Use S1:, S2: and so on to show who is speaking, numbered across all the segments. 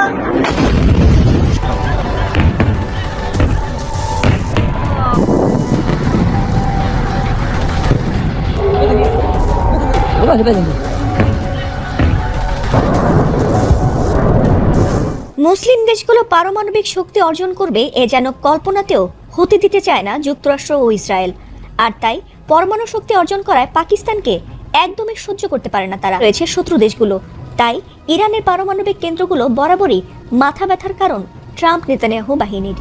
S1: মুসলিম দেশগুলো পারমাণবিক শক্তি অর্জন করবে এ যেন কল্পনাতেও হতে দিতে চায় না যুক্তরাষ্ট্র ও ইসরায়েল। আর তাই পরমাণু শক্তি অর্জন করায় পাকিস্তানকে একদমই সহ্য করতে পারে না তারা। রয়েছে শত্রু দেশগুলো, তাই ইরানের পারমাণবিক কেন্দ্রগুলো বরাবরই মাথা ব্যথার কারণ ট্রাম্প নেতানিয়াহু বাহিনীর।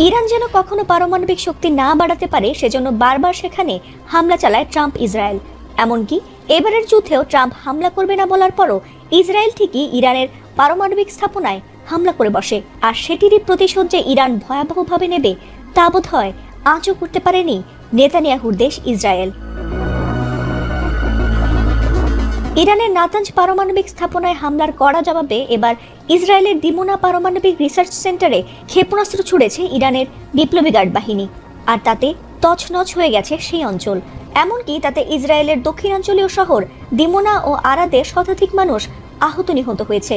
S1: ইরান যেন কখনো পারমাণবিক শক্তি না বাড়াতে পারে সেজন্য বারবার সেখানে হামলা চালায় ট্রাম্প ইসরায়েল। এমনকি এবারের যুদ্ধেও ট্রাম্প হামলা করবে না বলার পরও ইসরায়েল ঠিকই ইরানের পারমাণবিক স্থাপনায় হামলা করে বসে। আর সেটিরই প্রতিশোধ যে ইরান ভয়াবহভাবে নেবে তা বোধ হয় আঁচও করতে পারেনি নেতানিয়াহুর দেশ ইসরায়েল। ইরানের নাতাঞ্জ পারমাণবিক স্থাপনায় হামলার কড়া জবাবে এবার ইসরায়েলের দিমোনা পারমাণবিক রিসার্চ সেন্টারে ক্ষেপণাস্ত্র ছুড়েছে ইরানের বিপ্লবী গার্ড বাহিনী। আর তাতে তছনছ হয়ে গেছে সেই অঞ্চল। এমনকি তাতে ইসরায়েলের দক্ষিণাঞ্চলীয় শহর দিমোনা ও আরাদে শতাধিক মানুষ আহত নিহত হয়েছে।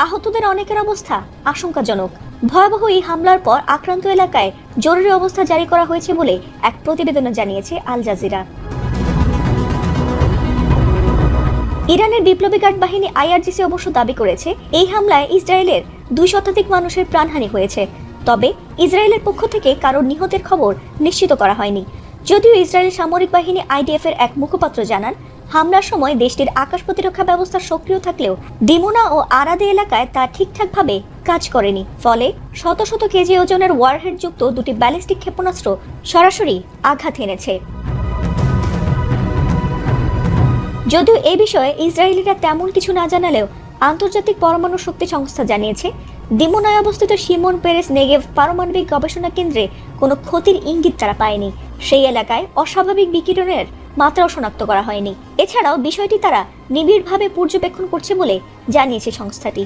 S1: আহতদের অনেকের অবস্থা আশঙ্কাজনক। ভয়াবহ এই হামলার পর আক্রান্ত এলাকায় জরুরি অবস্থা জারি করা হয়েছে বলে এক প্রতিবেদনে জানিয়েছে আল জাজিরা। ইরানের বিপ্লবী গার্ড বাহিনী আইআরজিসি অবশ্য দাবি করেছে এই হামলায় ইসরায়েলের 2 শতাধিক মানুষের প্রাণহানি হয়েছে। তবে ইসরায়েলের পক্ষ থেকে কারোর নিহতের খবর নিশ্চিত করা হয়নি। যদিও ইসরায়েলের সামরিক বাহিনী আইডিএফ এর এক মুখপাত্র জানান, হামলার সময় দেশটির আকাশ প্রতিরক্ষা ব্যবস্থা সক্রিয় থাকলেও দিমোনা ও আরাদে এলাকায় তা ঠিকঠাকভাবে কাজ করেনি। ফলে শত শত কেজি ওজনের ওয়ারহেড যুক্ত 2টি ব্যালিস্টিক ক্ষেপণাস্ত্র সরাসরি আঘাত এনেছে। যদিও এই বিষয়ে ইসরায়েলিরা তেমন কিছু না জানালেও আন্তর্জাতিক পরমাণু শক্তি সংস্থা জানিয়েছে দিমোনায় অবস্থিত শিমন পেরেস নেগেভ পারমাণবিক গবেষণা কেন্দ্রে কোনো ক্ষতির ইঙ্গিত তারা পায়নি। সেই এলাকায় অস্বাভাবিক বিকিরণের মাত্রাও শনাক্ত করা হয়নি। এছাড়াও বিষয়টি তারা নিবিড়ভাবে পর্যবেক্ষণ করছে বলে জানিয়েছে সংস্থাটি।